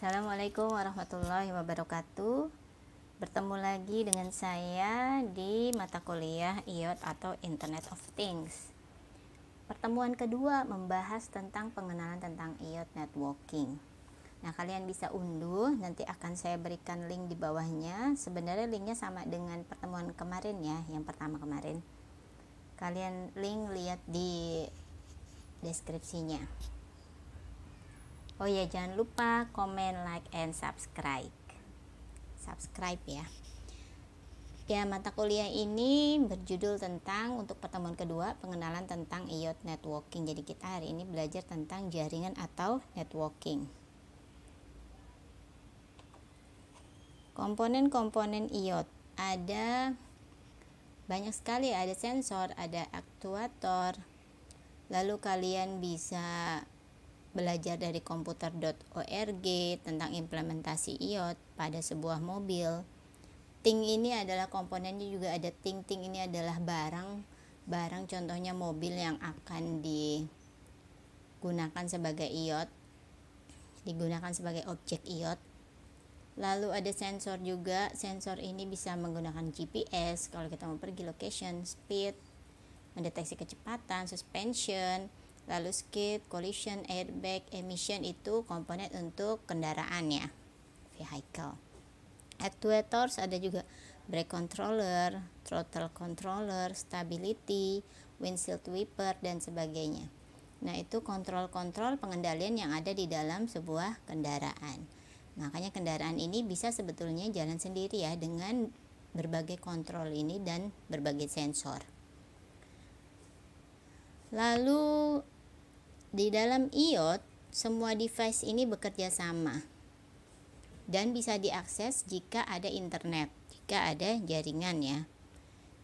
Assalamualaikum warahmatullahi wabarakatuh. Bertemu lagi dengan saya di mata kuliah IoT atau Internet of Things. Pertemuan kedua membahas tentang pengenalan tentang IoT networking. Nah, kalian bisa unduh, nanti akan saya berikan link di bawahnya. Sebenarnya linknya sama dengan pertemuan kemarin ya, yang pertama kemarin. Kalian link lihat di deskripsinya. Oh ya, jangan lupa komen, like, and subscribe. Subscribe ya. Ya, mata kuliah ini berjudul tentang untuk pertemuan kedua pengenalan tentang IoT networking. Jadi kita hari ini belajar tentang jaringan atau networking. Komponen-komponen IoT ada banyak sekali, ada sensor, ada aktuator. Lalu kalian bisa belajar dari komputer.org tentang implementasi IoT pada sebuah mobil. Ting ini adalah komponennya, juga ada ting ini adalah barang contohnya mobil yang akan digunakan sebagai IoT, digunakan sebagai objek IoT. Lalu ada sensor juga, sensor ini bisa menggunakan GPS kalau kita mau pergi, location, speed, mendeteksi kecepatan, suspension. Lalu skid, collision, airbag, emission itu komponen untuk kendaraan ya, vehicle. Actuators ada juga brake controller, throttle controller, stability, windshield wiper dan sebagainya. Nah, itu kontrol-kontrol pengendalian yang ada di dalam sebuah kendaraan. Makanya kendaraan ini bisa sebetulnya jalan sendiri ya dengan berbagai kontrol ini dan berbagai sensor. Lalu di dalam IoT, semua device ini bekerja sama dan bisa diakses jika ada internet, jika ada jaringan ya,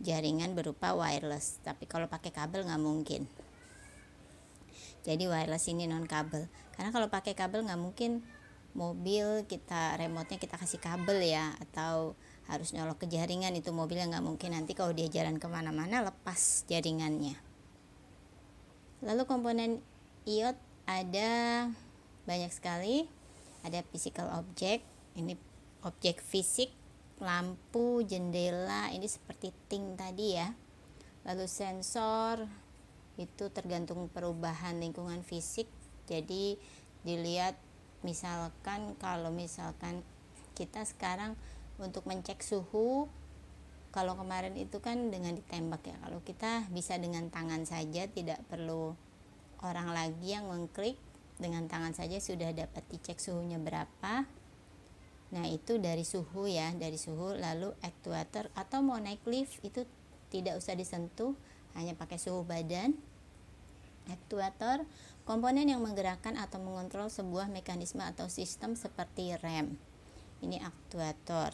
jaringan berupa wireless. Tapi kalau pakai kabel nggak mungkin. Jadi wireless ini non kabel, karena kalau pakai kabel nggak mungkin mobil kita remote-nya kita kasih kabel ya, atau harus nyolok ke jaringan, itu mobilnya nggak mungkin, nanti kalau dia jalan kemana-mana lepas jaringannya. Lalu komponen IoT ada banyak sekali. Ada physical object, ini objek fisik, lampu, jendela, ini seperti ting tadi ya. Lalu sensor itu tergantung perubahan lingkungan fisik. Jadi dilihat misalkan kalau misalkan kita sekarang untuk mencek suhu, kalau kemarin itu kan dengan ditembak ya, kalau kita bisa dengan tangan saja, tidak perlu orang lagi yang mengklik, dengan tangan saja sudah dapat dicek suhunya berapa. Nah, itu dari suhu ya, dari suhu. Lalu actuator atau mau naik lift itu tidak usah disentuh, hanya pakai suhu badan. Actuator komponen yang menggerakkan atau mengontrol sebuah mekanisme atau sistem seperti rem. Ini aktuator.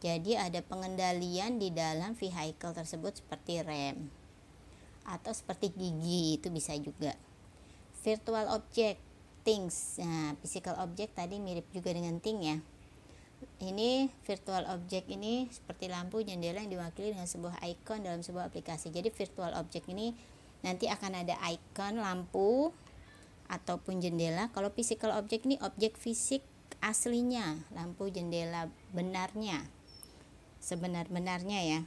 Jadi ada pengendalian di dalam vehicle tersebut seperti rem atau seperti gigi, itu bisa juga. Virtual object, things. Nah, physical object tadi mirip juga dengan thing ya. Ini virtual object ini seperti lampu, jendela yang diwakili dengan sebuah icon dalam sebuah aplikasi. Jadi virtual object ini nanti akan ada icon lampu ataupun jendela. Kalau physical object ini objek fisik aslinya, lampu, jendela benarnya, sebenar-benarnya ya.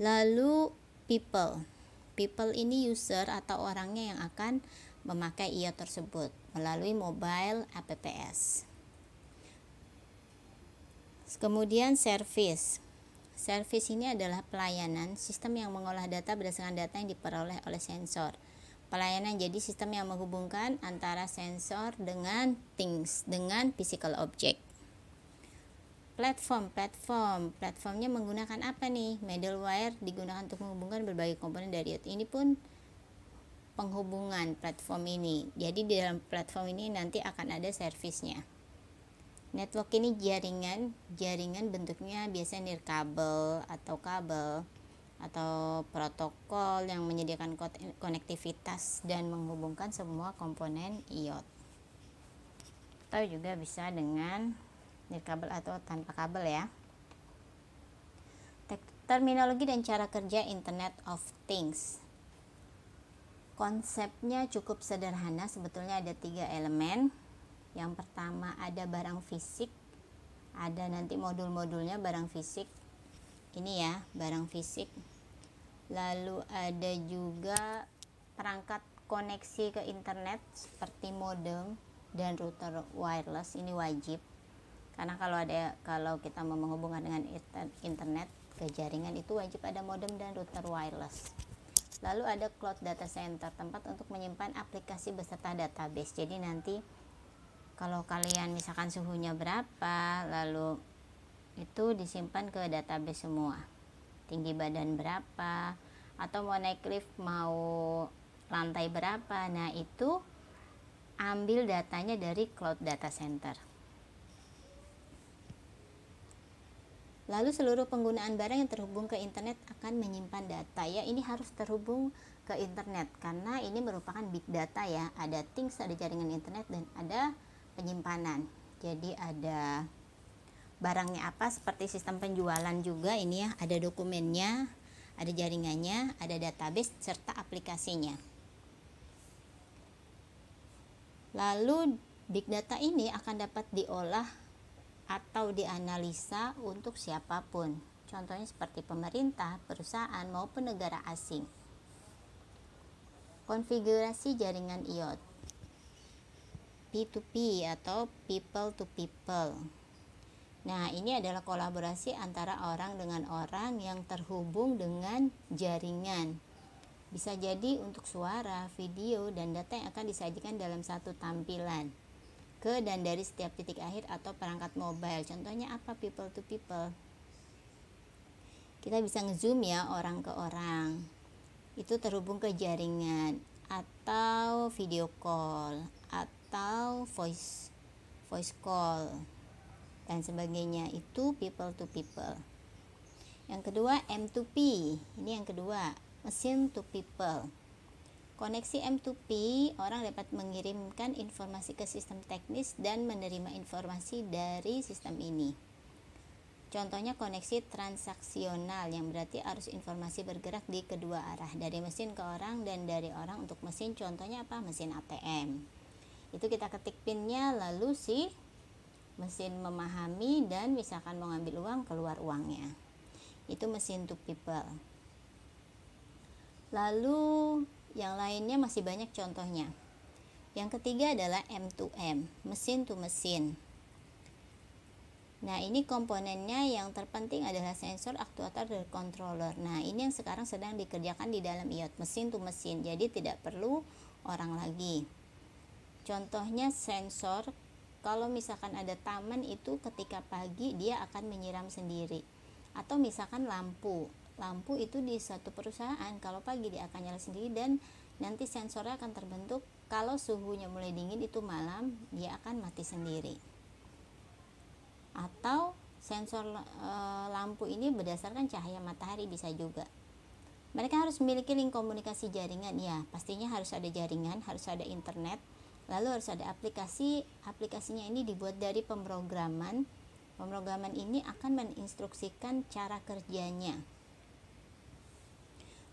Lalu people ini user atau orangnya yang akan memakai IoT tersebut melalui mobile apps. Kemudian service ini adalah pelayanan sistem yang mengolah data berdasarkan data yang diperoleh oleh sensor. Pelayanan jadi sistem yang menghubungkan antara sensor dengan things, dengan physical object. Platformnya menggunakan apa nih? Middleware digunakan untuk menghubungkan berbagai komponen dari IoT. Ini pun penghubungan platform ini. Jadi di dalam platform ini nanti akan ada servisnya. Network ini jaringan bentuknya biasanya nirkabel atau kabel atau protokol yang menyediakan konektivitas dan menghubungkan semua komponen IoT. Atau juga bisa dengan nirkabel atau tanpa kabel ya. Terminologi dan cara kerja Internet of Things. Konsepnya cukup sederhana, sebetulnya ada 3 elemen. Yang pertama ada barang fisik, ada nanti modul-modulnya barang fisik. Ini ya, barang fisik. Lalu ada juga perangkat koneksi ke internet seperti modem dan router wireless, ini wajib. Karena kalau kita mau menghubungkan dengan internet ke jaringan itu wajib ada modem dan router wireless. Lalu ada cloud data center, tempat untuk menyimpan aplikasi beserta database. Jadi nanti kalau kalian misalkan suhunya berapa, lalu itu disimpan ke database semua. Tinggi badan berapa, atau mau naik lift mau lantai berapa, nah itu ambil datanya dari cloud data center. Lalu seluruh penggunaan barang yang terhubung ke internet akan menyimpan data. Ya, ini harus terhubung ke internet karena ini merupakan big data ya. Ada things, ada jaringan internet, dan ada penyimpanan. Jadi ada barangnya apa, seperti sistem penjualan juga ini ya, ada dokumennya, ada jaringannya, ada database serta aplikasinya. Lalu big data ini akan dapat diolah atau dianalisa untuk siapapun. Contohnya seperti pemerintah, perusahaan maupun negara asing. Konfigurasi jaringan IoT, P2P atau people to people. Nah, ini adalah kolaborasi antara orang dengan orang yang terhubung dengan jaringan. Bisa jadi untuk suara, video, dan data yang akan disajikan dalam satu tampilan ke dan dari setiap titik akhir atau perangkat mobile. Contohnya apa? People to people. Kita bisa ngezoom ya, orang ke orang. Itu terhubung ke jaringan, atau video call, atau voice call, dan sebagainya. Itu people to people. Yang kedua M2P, ini yang kedua, machine to people. Koneksi M2P, orang dapat mengirimkan informasi ke sistem teknis dan menerima informasi dari sistem ini. Contohnya koneksi transaksional, yang berarti arus informasi bergerak di kedua arah, dari mesin ke orang dan dari orang untuk mesin. Contohnya apa? Mesin ATM. Itu kita ketik pinnya, lalu si mesin memahami dan misalkan mau ngambil uang, keluar uangnya. Itu mesin to people. Lalu yang lainnya masih banyak contohnya. Yang ketiga adalah M2M, mesin to mesin. Nah, ini komponennya yang terpenting adalah sensor, aktuator, dan controller. Nah, ini yang sekarang sedang dikerjakan di dalam IoT, mesin to mesin. Jadi tidak perlu orang lagi. Contohnya sensor, kalau misalkan ada taman itu ketika pagi dia akan menyiram sendiri. Atau misalkan lampu itu di satu perusahaan kalau pagi dia akan nyala sendiri, dan nanti sensornya akan terbentuk kalau suhunya mulai dingin itu malam dia akan mati sendiri. Atau sensor lampu ini berdasarkan cahaya matahari bisa juga. Mereka harus memiliki link komunikasi jaringan ya, pastinya harus ada jaringan, harus ada internet. Lalu harus ada aplikasi. Aplikasinya ini dibuat dari pemrograman. Pemrograman ini akan menginstruksikan cara kerjanya.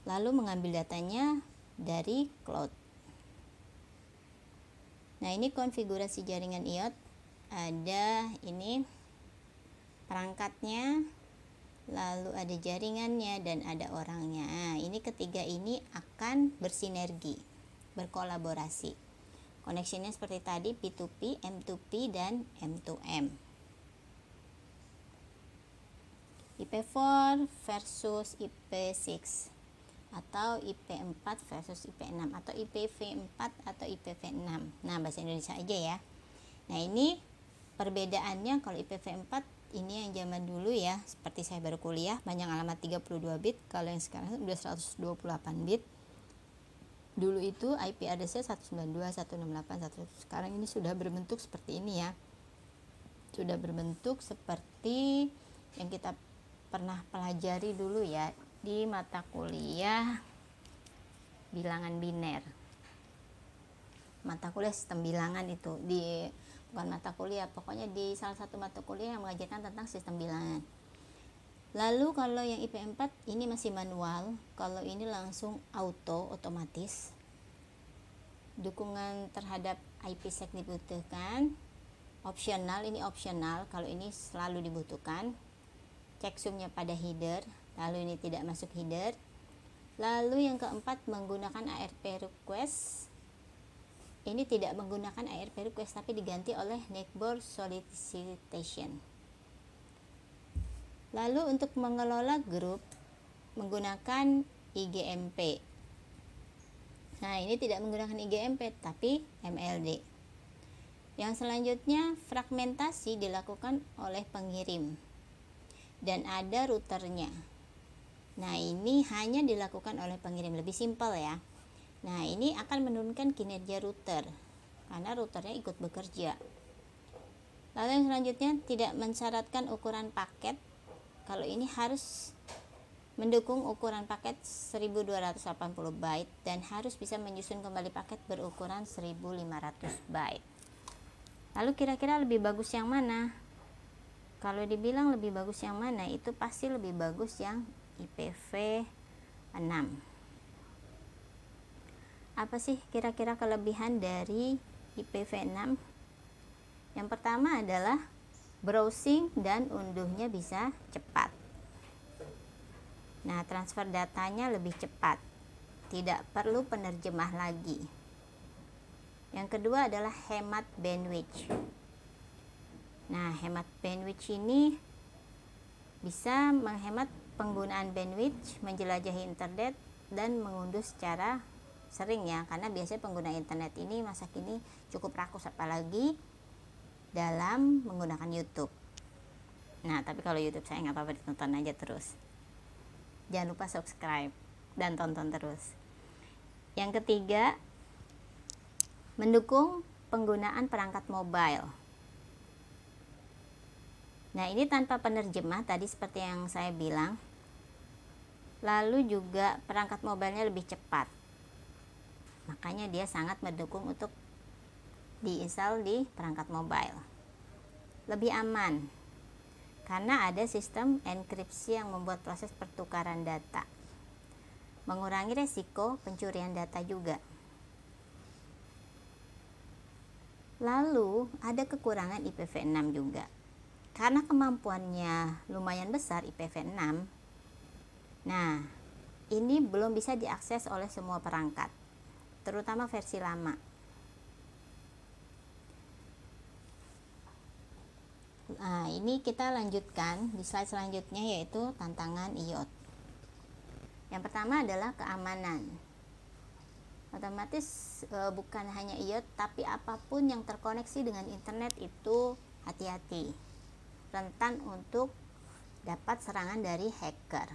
Lalu mengambil datanya dari cloud. Nah, ini konfigurasi jaringan IoT. Ada ini perangkatnya, lalu ada jaringannya, dan ada orangnya. Nah, ini ketiga ini akan bersinergi, berkolaborasi. Koneksinya seperti tadi, P2P, M2P, dan M2M. IP4 versus IP6, atau IP4 versus IP6, atau IPv4 atau IPv6. Nah, bahasa Indonesia aja ya. Nah, ini perbedaannya. Kalau IPv4 ini yang zaman dulu ya, seperti saya baru kuliah, panjang alamat 32 bit. Kalau yang sekarang udah 128 bit. Dulu itu IP address-nya 192.168.100. Sekarang ini sudah berbentuk seperti ini ya. Sudah berbentuk seperti yang kita pernah pelajari dulu ya di mata kuliah bilangan biner. Mata kuliah sistem bilangan itu bukan mata kuliah, pokoknya di salah satu mata kuliah yang mengajarkan tentang sistem bilangan. Lalu kalau yang IP4 ini masih manual, kalau ini langsung otomatis. Dukungan terhadap IPsec dibutuhkan. opsional, ini opsional, kalau ini selalu dibutuhkan. Checksumnya pada header, lalu ini tidak masuk header. Lalu yang keempat, menggunakan ARP request. Ini tidak menggunakan ARP request tapi diganti oleh neighbor solicitation. Lalu untuk mengelola grup menggunakan IGMP. Nah, ini tidak menggunakan IGMP tapi MLD. Yang selanjutnya, fragmentasi dilakukan oleh pengirim dan ada routernya. Nah, ini hanya dilakukan oleh pengirim, lebih simpel ya. Nah, ini akan menurunkan kinerja router karena routernya ikut bekerja. Lalu yang selanjutnya, tidak mensyaratkan ukuran paket. Kalau ini harus mendukung ukuran paket 1280 byte dan harus bisa menyusun kembali paket berukuran 1500 byte. Lalu kira-kira lebih bagus yang mana? Kalau dibilang lebih bagus yang mana, itu pasti lebih bagus yang IPv6. Apa sih kira-kira kelebihan dari IPv6? Yang pertama adalah browsing dan unduhnya bisa cepat. Nah, transfer datanya lebih cepat, tidak perlu penerjemah lagi. Yang kedua adalah hemat bandwidth. Nah, hemat bandwidth ini bisa menghemat penggunaan bandwidth, menjelajahi internet, dan mengunduh secara sering ya, karena biasanya pengguna internet ini masa kini cukup rakus, apalagi dalam menggunakan YouTube. Nah, tapi kalau YouTube saya nggak apa-apa, ditonton aja terus. Jangan lupa subscribe dan tonton terus. Yang ketiga, mendukung penggunaan perangkat mobile. Nah, ini tanpa penerjemah tadi seperti yang saya bilang. Lalu juga perangkat mobilenya lebih cepat. Makanya dia sangat mendukung untuk diinstal di perangkat mobile. Lebih aman karena ada sistem enkripsi yang membuat proses pertukaran data. Mengurangi resiko pencurian data juga. Lalu ada kekurangan IPv6 juga. Karena kemampuannya lumayan besar IPv6. Nah, ini belum bisa diakses oleh semua perangkat, terutama versi lama. Nah, ini kita lanjutkan di slide selanjutnya, yaitu tantangan IoT. Yang pertama adalah keamanan. Otomatis bukan hanya IoT, tapi apapun yang terkoneksi dengan internet itu hati-hati, rentan untuk dapat serangan dari hacker.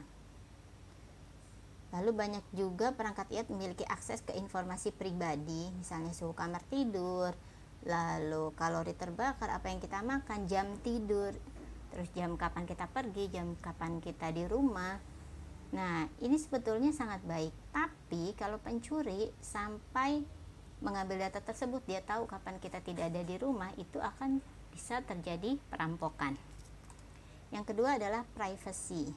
Lalu banyak juga perangkat IoT memiliki akses ke informasi pribadi, misalnya suhu kamar tidur, lalu kalori terbakar, apa yang kita makan, jam tidur, terus jam kapan kita pergi, jam kapan kita di rumah. Nah, ini sebetulnya sangat baik, tapi kalau pencuri sampai mengambil data tersebut, dia tahu kapan kita tidak ada di rumah, itu akan bisa terjadi perampokan. Yang kedua adalah privacy.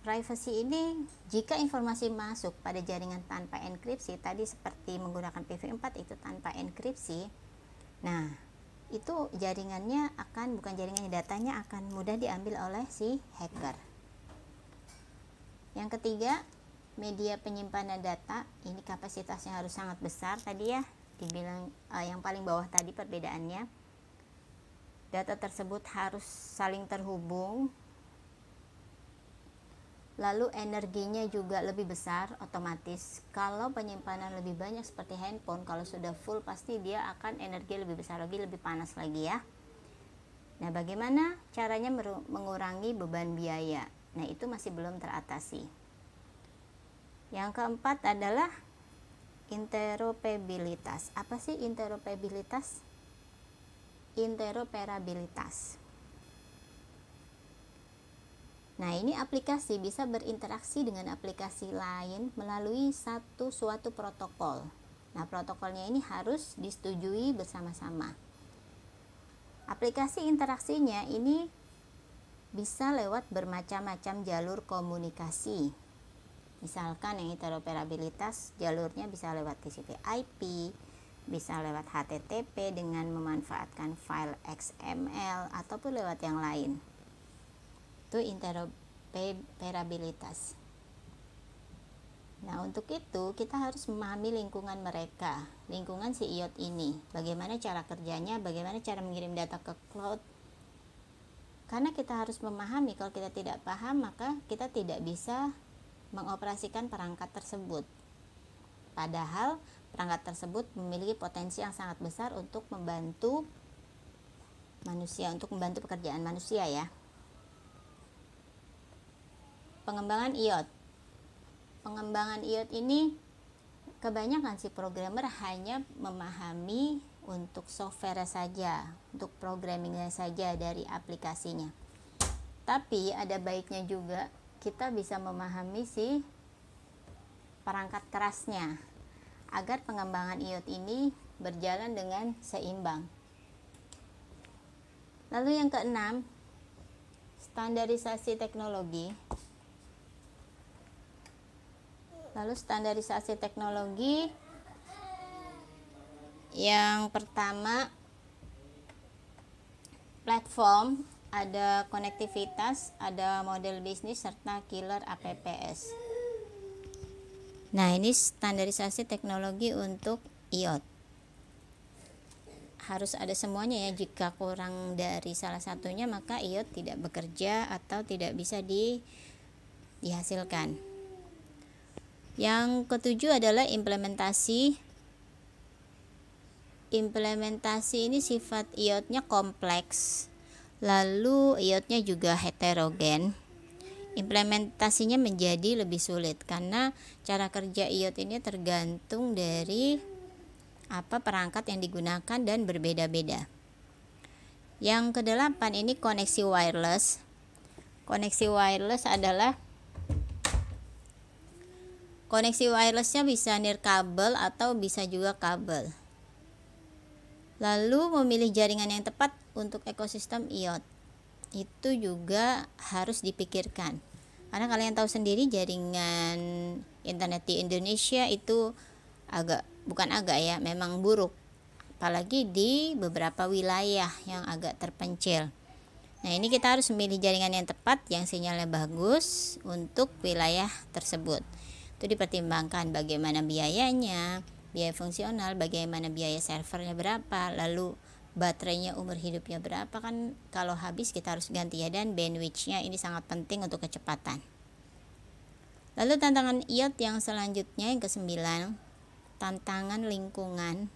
Privacy ini jika informasi masuk pada jaringan tanpa enkripsi, tadi seperti menggunakan PV4 itu tanpa enkripsi, nah itu jaringannya akan, bukan jaringannya, datanya akan mudah diambil oleh si hacker. Yang ketiga, media penyimpanan data, ini kapasitasnya harus sangat besar. Tadi ya dibilang yang paling bawah tadi perbedaannya, data tersebut harus saling terhubung. Lalu energinya juga lebih besar otomatis. Kalau penyimpanan lebih banyak seperti handphone, kalau sudah full pasti dia akan energi lebih besar lagi, lebih panas lagi ya. Nah, bagaimana caranya mengurangi beban biaya? Nah, itu masih belum teratasi. Yang keempat adalah interoperabilitas. Apa sih interoperabilitas? Interoperabilitas. Nah, ini aplikasi bisa berinteraksi dengan aplikasi lain melalui suatu protokol. Nah, protokolnya ini harus disetujui bersama-sama. Aplikasi interaksinya ini bisa lewat bermacam-macam jalur komunikasi. Misalkan yang interoperabilitas, jalurnya bisa lewat TCP/IP, bisa lewat HTTP dengan memanfaatkan file XML ataupun lewat yang lain. Itu interoperabilitas. Nah, untuk itu kita harus memahami lingkungan mereka, lingkungan si IoT ini, bagaimana cara kerjanya, bagaimana cara mengirim data ke cloud. Karena kita harus memahami, kalau kita tidak paham maka kita tidak bisa mengoperasikan perangkat tersebut. Padahal perangkat tersebut memiliki potensi yang sangat besar untuk membantu manusia, untuk membantu pekerjaan manusia ya. Pengembangan IoT. Pengembangan IoT ini kebanyakan si programmer hanya memahami untuk software saja, untuk programmingnya saja dari aplikasinya. Tapi ada baiknya juga kita bisa memahami si perangkat kerasnya, agar pengembangan IoT ini berjalan dengan seimbang. Lalu yang keenam, standarisasi teknologi. Yang pertama, platform, ada konektivitas, ada model bisnis, serta killer APPS. Nah, ini standarisasi teknologi untuk IoT. Harus ada semuanya ya, jika kurang dari salah satunya maka IoT tidak bekerja atau tidak bisa dihasilkan. Yang ketujuh adalah implementasi. Implementasi ini sifat IoT-nya kompleks, lalu IoT-nya juga heterogen. Implementasinya menjadi lebih sulit karena cara kerja IoT ini tergantung dari apa perangkat yang digunakan dan berbeda-beda. Yang kedelapan ini koneksi wireless. Koneksi wireless adalah koneksi wirelessnya bisa nirkabel atau bisa juga kabel. Lalu memilih jaringan yang tepat untuk ekosistem IoT. Itu juga harus dipikirkan. Karena kalian tahu sendiri jaringan internet di Indonesia itu memang buruk. Apalagi di beberapa wilayah yang agak terpencil. Nah, ini kita harus memilih jaringan yang tepat yang sinyalnya bagus untuk wilayah tersebut. Itu dipertimbangkan bagaimana biayanya, biaya fungsional, bagaimana biaya servernya berapa, lalu baterainya umur hidupnya berapa, kan kalau habis kita harus ganti ya, dan bandwidth-nya ini sangat penting untuk kecepatan. Lalu tantangan IoT yang selanjutnya yang ke-9, tantangan lingkungan.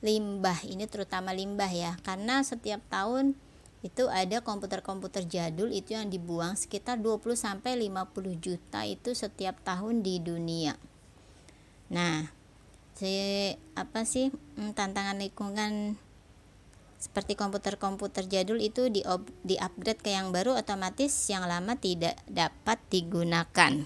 Limbah, ini terutama limbah ya, karena setiap tahun itu ada komputer-komputer jadul itu yang dibuang sekitar 20-50 juta itu setiap tahun di dunia. Nah, tantangan lingkungan seperti komputer-komputer jadul itu di-upgrade ke yang baru, otomatis yang lama tidak dapat digunakan.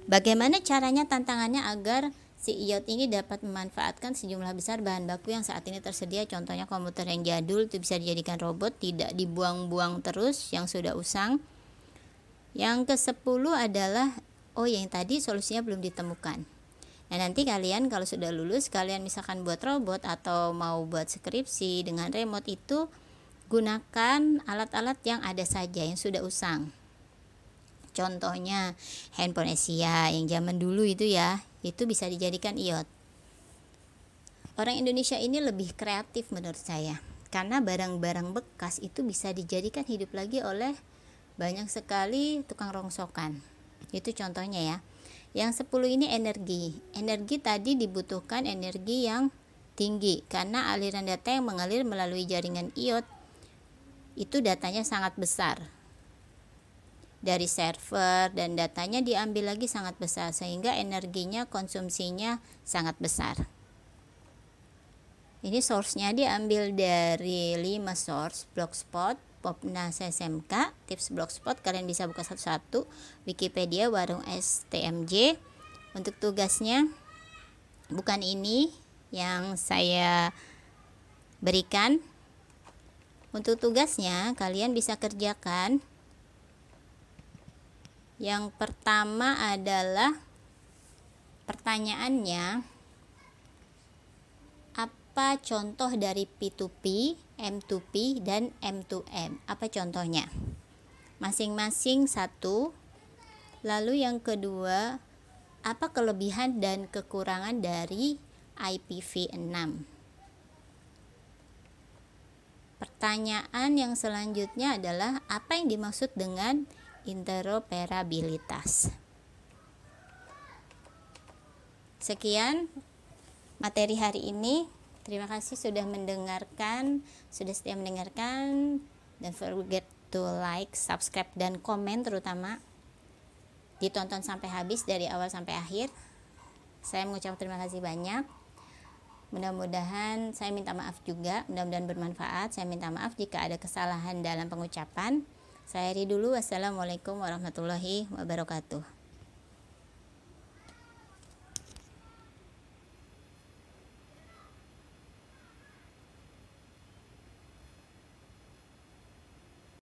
Bagaimana caranya, tantangannya agar si IoT ini dapat memanfaatkan sejumlah besar bahan baku yang saat ini tersedia. Contohnya komputer yang jadul itu bisa dijadikan robot, tidak dibuang-buang terus yang sudah usang. Yang ke-10 adalah yang tadi solusinya belum ditemukan. Nah, nanti kalian kalau sudah lulus, kalian misalkan buat robot atau mau buat skripsi dengan remote, itu gunakan alat-alat yang ada saja yang sudah usang. Contohnya handphone Asia yang zaman dulu itu ya, itu bisa dijadikan IoT. Orang Indonesia ini lebih kreatif menurut saya, karena barang-barang bekas itu bisa dijadikan hidup lagi oleh banyak sekali tukang rongsokan. Itu contohnya ya. Yang 10 ini energi. Energi tadi dibutuhkan energi yang tinggi karena aliran data yang mengalir melalui jaringan IoT itu datanya sangat besar. Dari server dan datanya diambil lagi sangat besar sehingga energinya, konsumsinya sangat besar. Ini source-nya diambil dari 5 source, Blogspot, Popnas SMK, tips Blogspot kalian bisa buka satu-satu, Wikipedia, Warung STMJ. Untuk tugasnya bukan ini yang saya berikan. Untuk tugasnya kalian bisa kerjakan. Yang pertama adalah Pertanyaannya, apa contoh dari P2P, M2P, dan M2M? Apa contohnya? Masing-masing satu. Lalu yang kedua, apa kelebihan dan kekurangan dari IPv6? Pertanyaan yang selanjutnya adalah, apa yang dimaksud dengan interoperabilitas? Sekian materi hari ini. Terima kasih sudah setia mendengarkan. Don't forget to like, subscribe, dan komen, terutama ditonton sampai habis dari awal sampai akhir. Saya mengucapkan terima kasih banyak. Mudah-mudahan, saya minta maaf juga, mudah-mudahan bermanfaat. Saya minta maaf jika ada kesalahan dalam pengucapan. Saya akhiri dulu. Wassalamualaikum warahmatullahi wabarakatuh.